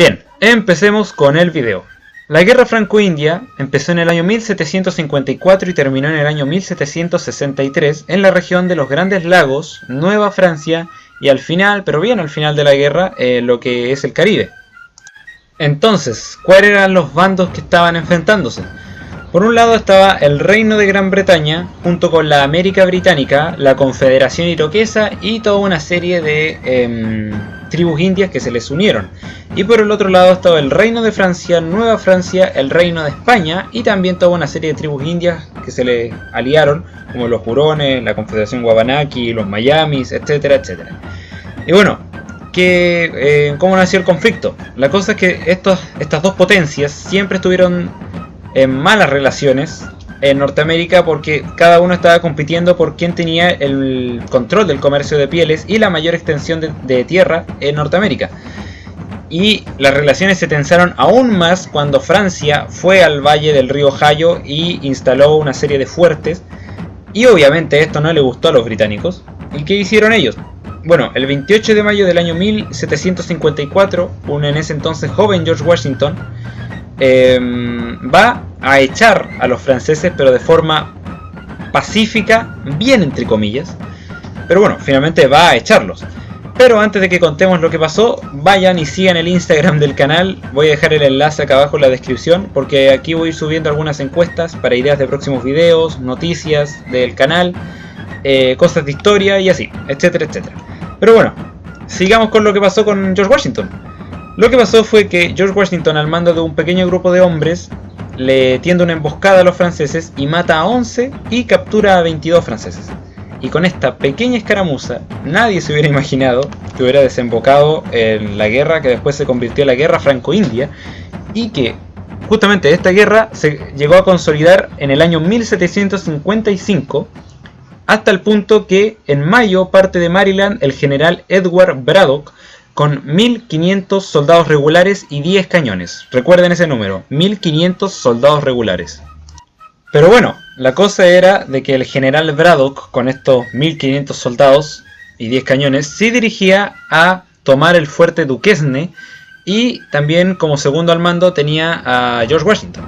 Bien, empecemos con el video. La guerra franco-india empezó en el año 1754 y terminó en el año 1763 en la región de los Grandes Lagos, Nueva Francia y al final, pero bien al final de la guerra, lo que es el Caribe. Entonces, ¿cuáles eran los bandos que estaban enfrentándose? Por un lado estaba el Reino de Gran Bretaña, junto con la América Británica, la Confederación Iroquesa y toda una serie de tribus indias que se les unieron. Y por el otro lado estaba el Reino de Francia, Nueva Francia, el Reino de España y también toda una serie de tribus indias que se les aliaron, como los Hurones, la Confederación Wabanaki, los Miamis, etcétera, etcétera. Y bueno, ¿cómo nació el conflicto? La cosa es que estas dos potencias siempre estuvieron en malas relaciones en Norteamérica porque cada uno estaba compitiendo por quién tenía el control del comercio de pieles y la mayor extensión de tierra en Norteamérica. Y las relaciones se tensaron aún más cuando Francia fue al valle del río Ohio y instaló una serie de fuertes. Y obviamente esto no le gustó a los británicos. ¿Y qué hicieron ellos? Bueno, el 28 de mayo del año 1754, un en ese entonces joven George Washington va a echar a los franceses, pero de forma pacífica, bien entre comillas. Pero bueno, finalmente va a echarlos. Pero antes de que contemos lo que pasó, vayan y sigan el Instagram del canal. Voy a dejar el enlace acá abajo en la descripción, porque aquí voy a ir subiendo algunas encuestas para ideas de próximos videos, noticias del canal, cosas de historia y así, etcétera, etcétera. Pero bueno, sigamos con lo que pasó con George Washington. Lo que pasó fue que George Washington, al mando de un pequeño grupo de hombres, le tiende una emboscada a los franceses y mata a 11 y captura a 22 franceses. Y con esta pequeña escaramuza, nadie se hubiera imaginado que hubiera desembocado en la guerra que después se convirtió en la guerra franco-india, y que justamente esta guerra se llegó a consolidar en el año 1755, hasta el punto que en mayo parte de Maryland el general Edward Braddock con 1500 soldados regulares y 10 cañones. Recuerden ese número, 1500 soldados regulares. Pero bueno, la cosa era de que el general Braddock, con estos 1500 soldados y 10 cañones, se dirigía a tomar el fuerte Duquesne y también como segundo al mando tenía a George Washington.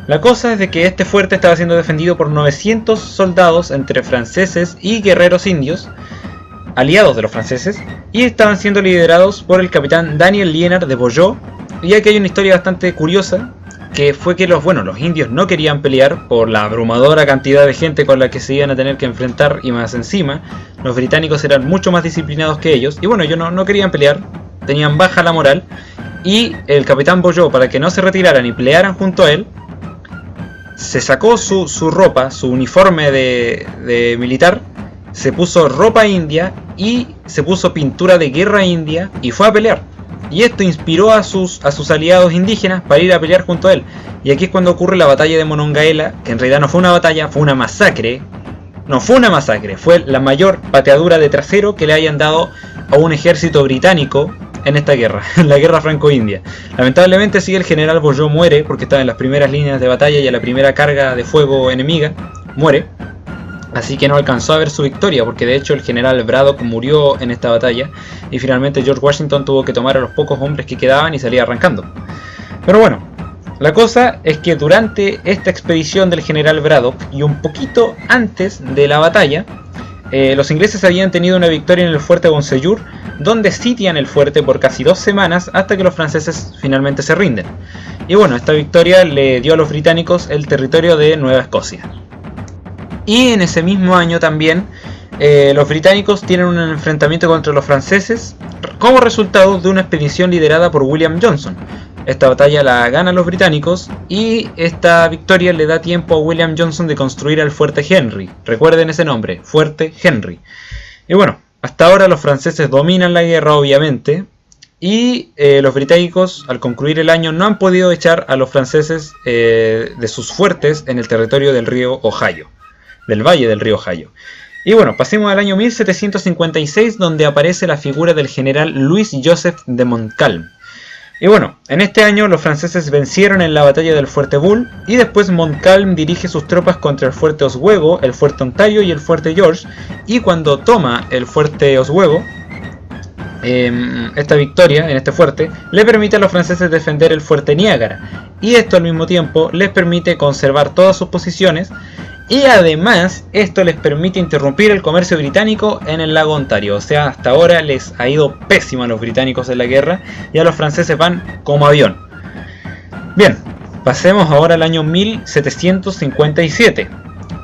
La cosa es de que este fuerte estaba siendo defendido por 900 soldados entre franceses y guerreros indios, aliados de los franceses, y estaban siendo liderados por el capitán Daniel Lienard de Beaujeu. Y aquí hay una historia bastante curiosa, que fue que los indios no querían pelear por la abrumadora cantidad de gente con la que se iban a tener que enfrentar, y más encima, los británicos eran mucho más disciplinados que ellos, y bueno, ellos no querían pelear, tenían baja la moral, y el capitán Beaujeu, para que no se retiraran y pelearan junto a él, se sacó su ropa, su uniforme de militar, se puso ropa india y se puso pintura de guerra india y fue a pelear. Y esto inspiró a sus aliados indígenas para ir a pelear junto a él. Y aquí es cuando ocurre la batalla de Monongahela, que en realidad no fue una batalla, fue una masacre. No fue una masacre, fue la mayor pateadura de trasero que le hayan dado a un ejército británico en esta guerra, en la guerra franco-india. Lamentablemente sí, el general Beaujeu muere porque estaba en las primeras líneas de batalla y a la primera carga de fuego enemiga, muere. Así que no alcanzó a ver su victoria, porque de hecho el general Braddock murió en esta batalla y finalmente George Washington tuvo que tomar a los pocos hombres que quedaban y salir arrancando. Pero bueno, la cosa es que durante esta expedición del general Braddock y un poquito antes de la batalla, los ingleses habían tenido una victoria en el fuerte Gonsejour, donde sitian el fuerte por casi 2 semanas hasta que los franceses finalmente se rinden. Y bueno, esta victoria le dio a los británicos el territorio de Nueva Escocia. Y en ese mismo año también los británicos tienen un enfrentamiento contra los franceses como resultado de una expedición liderada por William Johnson. Esta batalla la ganan los británicos y esta victoria le da tiempo a William Johnson de construir el fuerte Henry. Recuerden ese nombre, fuerte Henry. Y bueno, hasta ahora los franceses dominan la guerra obviamente, y los británicos al concluir el año no han podido echar a los franceses de sus fuertes en el territorio del río Ohio, del valle del río Ohio. Y bueno, pasemos al año 1756, donde aparece la figura del general Louis Joseph de Montcalm. Y bueno, en este año los franceses vencieron en la batalla del fuerte Bull, y después Montcalm dirige sus tropas contra el fuerte Oswego, el fuerte Ontario y el fuerte George, y cuando toma el fuerte Oswego, esta victoria en este fuerte le permite a los franceses defender el fuerte Niágara, y esto al mismo tiempo les permite conservar todas sus posiciones, y además esto les permite interrumpir el comercio británico en el lago Ontario. O sea, hasta ahora les ha ido pésimo a los británicos en la guerra y a los franceses van como avión. Bien, pasemos ahora al año 1757.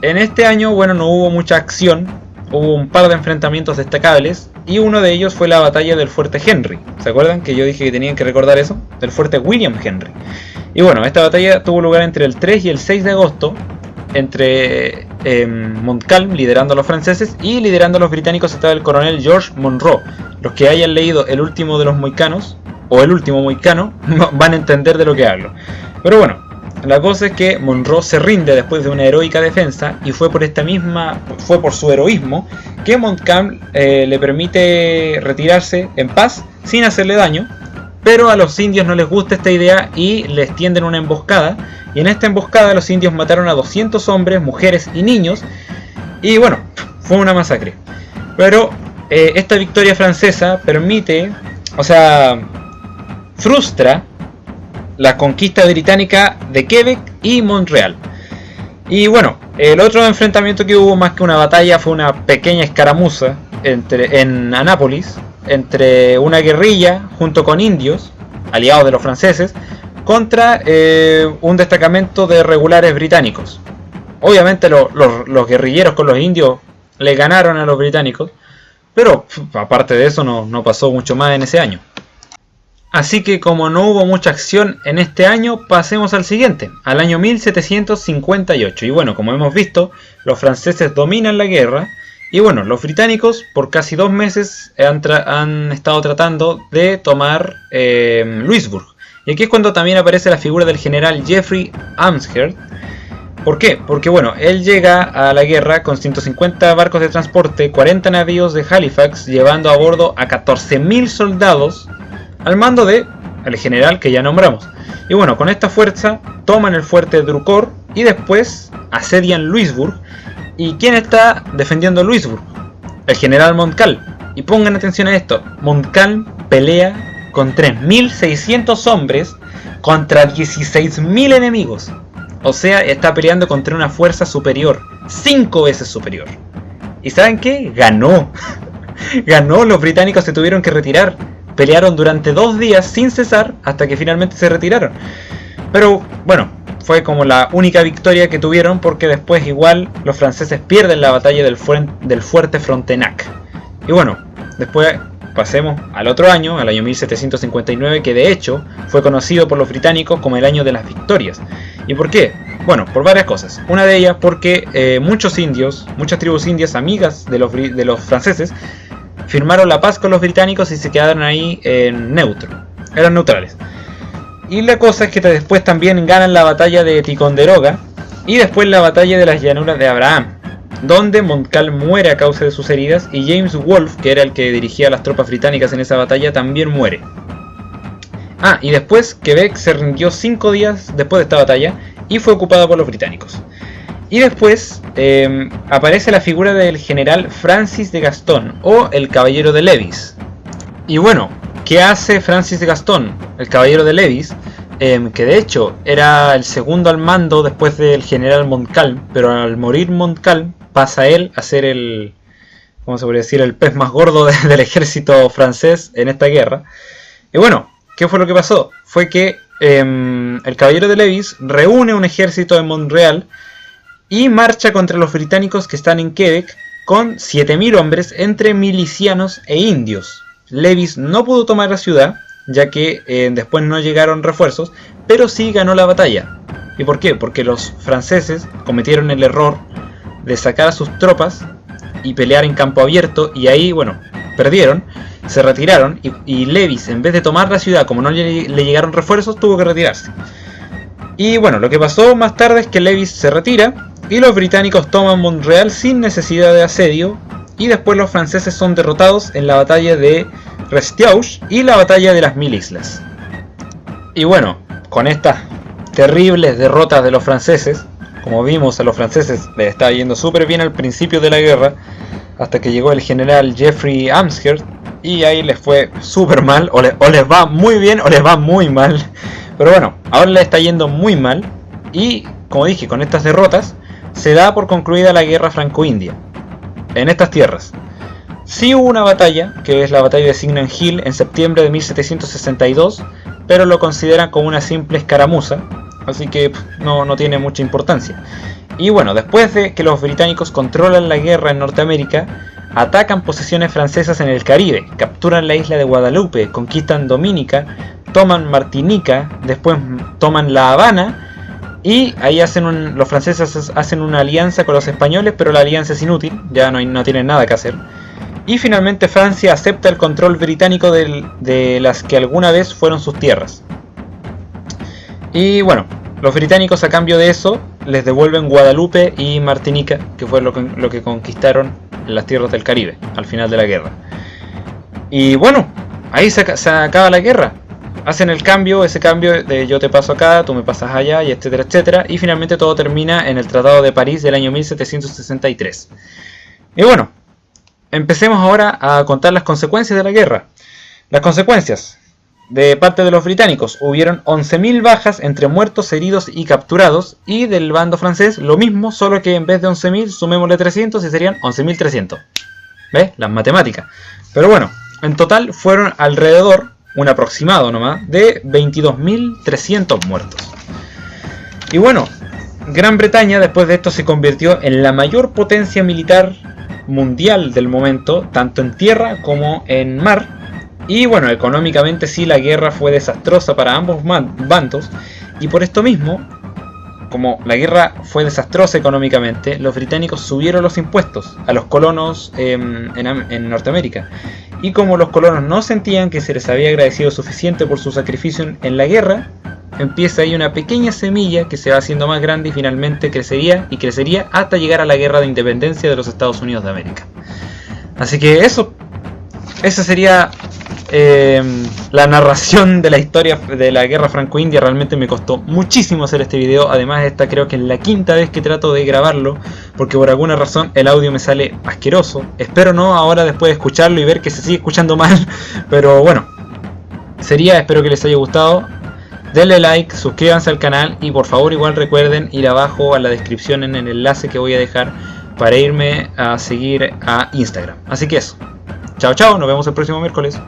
En este año, bueno, no hubo mucha acción, hubo un par de enfrentamientos destacables, y uno de ellos fue la batalla del fuerte Henry. ¿Se acuerdan que yo dije que tenían que recordar eso? Del fuerte William Henry. Y bueno, esta batalla tuvo lugar entre el 3 y el 6 de agosto, entre Montcalm liderando a los franceses, y liderando a los británicos estaba el coronel George Monro. Los que hayan leído El último de los mohicanos, o El último mohicano, van a entender de lo que hablo. Pero bueno, la cosa es que Monro se rinde después de una heroica defensa, y fue por su heroísmo que Montcalm le permite retirarse en paz sin hacerle daño. Pero a los indios no les gusta esta idea y les tienden una emboscada, y en esta emboscada los indios mataron a 200 hombres, mujeres y niños, y bueno, fue una masacre. Pero esta victoria francesa frustra la conquista británica de Quebec y Montreal. Y bueno, el otro enfrentamiento que hubo, más que una batalla, fue una pequeña escaramuza en Annapolis, entre una guerrilla junto con indios, aliados de los franceses, contra un destacamento de regulares británicos. Obviamente los guerrilleros con los indios le ganaron a los británicos, pero aparte de eso no pasó mucho más en ese año. Así que como no hubo mucha acción en este año, pasemos al siguiente, al año 1758. Y bueno, como hemos visto, los franceses dominan la guerra. Y bueno, los británicos por casi 2 meses han estado tratando de tomar Louisbourg. Y aquí es cuando también aparece la figura del general Jeffrey Amherst. ¿Por qué? Porque bueno, él llega a la guerra con 150 barcos de transporte, 40 navíos de Halifax, llevando a bordo a 14.000 soldados al mando del general que ya nombramos. Y bueno, con esta fuerza toman el fuerte Drucourt y después asedian Louisbourg. ¿Y quién está defendiendo Louisbourg? El general Montcalm. Y pongan atención a esto, Montcalm pelea con 3.600 hombres contra 16.000 enemigos. O sea, está peleando contra una fuerza superior, 5 veces superior. ¿Y saben qué? Ganó. Ganó, los británicos se tuvieron que retirar. Pelearon durante 2 días sin cesar hasta que finalmente se retiraron. Pero bueno, fue como la única victoria que tuvieron, porque después igual los franceses pierden la batalla del fuerte Frontenac. Y bueno, después pasemos al otro año, al año 1759, que de hecho fue conocido por los británicos como el año de las victorias. ¿Y por qué? Bueno, por varias cosas. Una de ellas porque muchas tribus indias amigas de los franceses, firmaron la paz con los británicos y se quedaron ahí en neutro. Eran neutrales. Y la cosa es que después también ganan la batalla de Ticonderoga y después la batalla de las llanuras de Abraham, donde Montcalm muere a causa de sus heridas, y James Wolfe, que era el que dirigía las tropas británicas en esa batalla, también muere. Y después Quebec se rindió 5 días después de esta batalla y fue ocupada por los británicos. Y después aparece la figura del general Francis de Gaston, o el Caballero de Lévis. Y bueno, ¿qué hace Francis de Gaston, el Caballero de Lévis? Que de hecho era el segundo al mando después del general Montcalm, pero al morir Montcalm pasa él a ser el pez más gordo del ejército francés en esta guerra. Y bueno, ¿qué fue lo que pasó? Fue que el Caballero de Lévis reúne un ejército en Montreal y marcha contra los británicos que están en Quebec con 7.000 hombres entre milicianos e indios. Lévis no pudo tomar la ciudad, ya que después no llegaron refuerzos, pero sí ganó la batalla. ¿Y por qué? Porque los franceses cometieron el error de sacar a sus tropas y pelear en campo abierto, y ahí, bueno, perdieron, se retiraron, y Lévis, en vez de tomar la ciudad, como no le llegaron refuerzos, tuvo que retirarse. Y bueno, lo que pasó más tarde es que Lévis se retira y los británicos toman Montreal sin necesidad de asedio, y después los franceses son derrotados en la batalla de Restauche y la batalla de las 1000 islas. Y bueno, con estas terribles derrotas de los franceses, como vimos, a los franceses les estaba yendo súper bien al principio de la guerra, hasta que llegó el general Jeffrey Amherst, y ahí les fue súper mal, o les va muy bien o les va muy mal. Pero bueno, ahora les está yendo muy mal y, como dije, con estas derrotas se da por concluida la guerra franco-india en estas tierras. Sí hubo una batalla, que es la batalla de Signal Hill en septiembre de 1762, pero lo consideran como una simple escaramuza, así que no tiene mucha importancia. Y bueno, después de que los británicos controlan la guerra en Norteamérica, atacan posesiones francesas en el Caribe, capturan la isla de Guadalupe, conquistan Dominica, toman Martinica, después toman La Habana, y ahí los franceses hacen una alianza con los españoles, pero la alianza es inútil, ya no tienen nada que hacer. Y finalmente Francia acepta el control británico de las que alguna vez fueron sus tierras. Y bueno, los británicos a cambio de eso les devuelven Guadalupe y Martinica, que fue lo que conquistaron en las tierras del Caribe al final de la guerra. Y bueno, ahí se acaba la guerra. Hacen ese cambio de yo te paso acá, tú me pasas allá, y etcétera, etcétera. Y finalmente todo termina en el Tratado de París del año 1763. Y bueno, empecemos ahora a contar las consecuencias de la guerra. Las consecuencias de parte de los británicos: hubieron 11.000 bajas entre muertos, heridos y capturados, y del bando francés lo mismo, solo que en vez de 11.000 sumémosle 300 y serían 11.300. ¿Ves? Las matemáticas. Pero bueno, en total fueron alrededor, un aproximado nomás, de 22.300 muertos. Y bueno, Gran Bretaña después de esto se convirtió en la mayor potencia militar mundial del momento, tanto en tierra como en mar. Y bueno, económicamente sí, la guerra fue desastrosa para ambos bandos, y por esto mismo, como la guerra fue desastrosa económicamente, los británicos subieron los impuestos a los colonos en Norteamérica. Y como los colonos no sentían que se les había agradecido suficiente por su sacrificio en la guerra, empieza ahí una pequeña semilla que se va haciendo más grande y finalmente crecería y crecería hasta llegar a la guerra de independencia de los Estados Unidos de América. Así que esa sería la narración de la historia de la guerra franco-india. Realmente me costó muchísimo hacer este video. Además, esta creo que es la quinta vez que trato de grabarlo, porque por alguna razón el audio me sale asqueroso. Espero no ahora después de escucharlo y ver que se sigue escuchando mal, pero bueno, espero que les haya gustado. Denle like, suscríbanse al canal y por favor igual recuerden ir abajo a la descripción en el enlace que voy a dejar para irme a seguir a Instagram. Así que eso. Chao, chao, nos vemos el próximo miércoles.